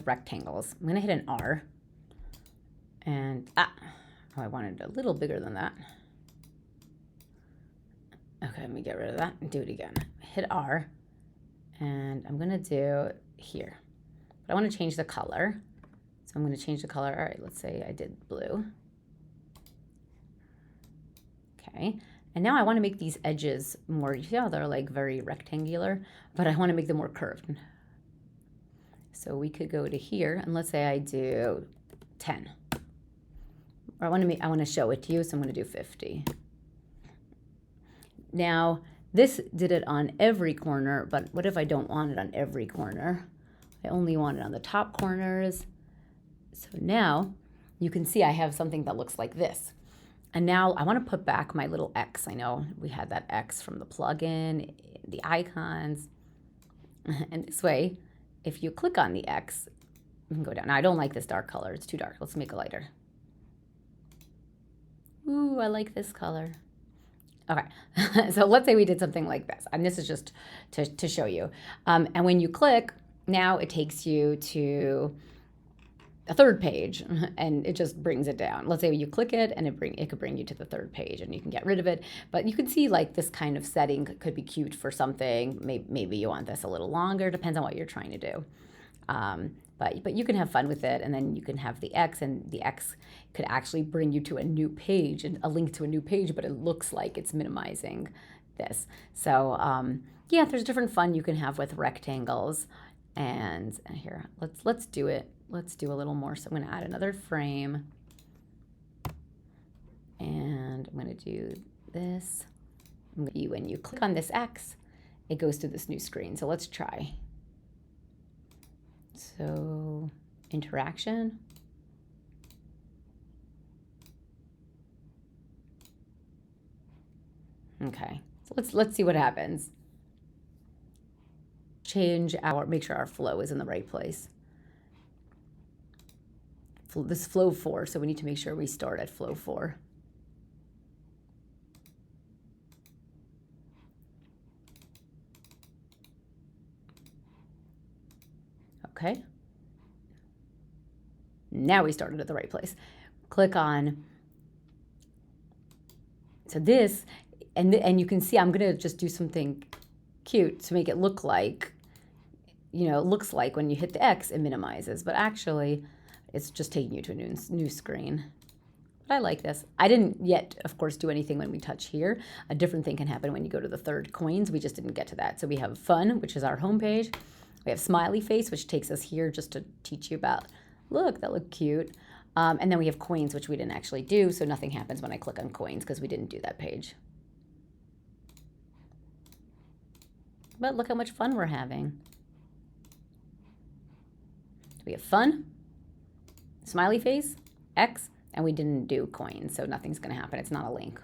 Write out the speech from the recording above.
rectangles. I'm gonna hit an R. And, oh, I wanted a little bigger than that. Okay, let me get rid of that and do it again. Hit R, and I'm gonna do here. But I wanna change the color. So I'm gonna change the color. All right, let's say I did blue. Okay, and now I wanna make these edges more, you see how they're like very rectangular, but I wanna make them more curved. So we could go to here, and let's say I do 10. Or I wanna show it to you, so I'm gonna do 50. Now, this did it on every corner, but what if I don't want it on every corner? I only want it on the top corners. So now you can see I have something that looks like this. And now I want to put back my little X. I know we had that X from the plugin, the icons. And this way, if you click on the X, you can go down. Now, I don't like this dark color. It's too dark. Let's make it lighter. Ooh, I like this color. Okay, so let's say we did something like this. And this is just to show you. And when you click, now it takes you to a third page, and it just brings it down. Let's say you click it, and it could bring you to the third page, and you can get rid of it. But you can see like this kind of setting could be cute for something. Maybe you want this a little longer. Depends on what you're trying to do. But you can have fun with it, and then you can have the X, and the X could actually bring you to a new page and a link to a new page, but it looks like it's minimizing this. So yeah, there's different fun you can have with rectangles. And here, let's do it. Let's do a little more. So I'm going to add another frame, and I'm going to do this. When you click on this X, it goes to this new screen. So let's try. So interaction. Okay, so let's see what happens. Make sure our flow is in the right place. This flow 4, so we need to make sure we start at flow 4. Okay. Now we started at the right place. Click on, so this, and you can see I'm gonna just do something cute to make it look like, it looks like when you hit the X, it minimizes, but actually it's just taking you to a new screen. But I like this. I didn't yet, of course, do anything when we touch here. A different thing can happen when you go to the third coins. We just didn't get to that. So we have fun, which is our homepage. We have smiley face, which takes us here just to teach you about, look, that looked cute. And then we have coins, which we didn't actually do. So nothing happens when I click on coins because we didn't do that page. But look how much fun we're having. We have fun, smiley face, X, and we didn't do coins, so nothing's going to happen. It's not a link.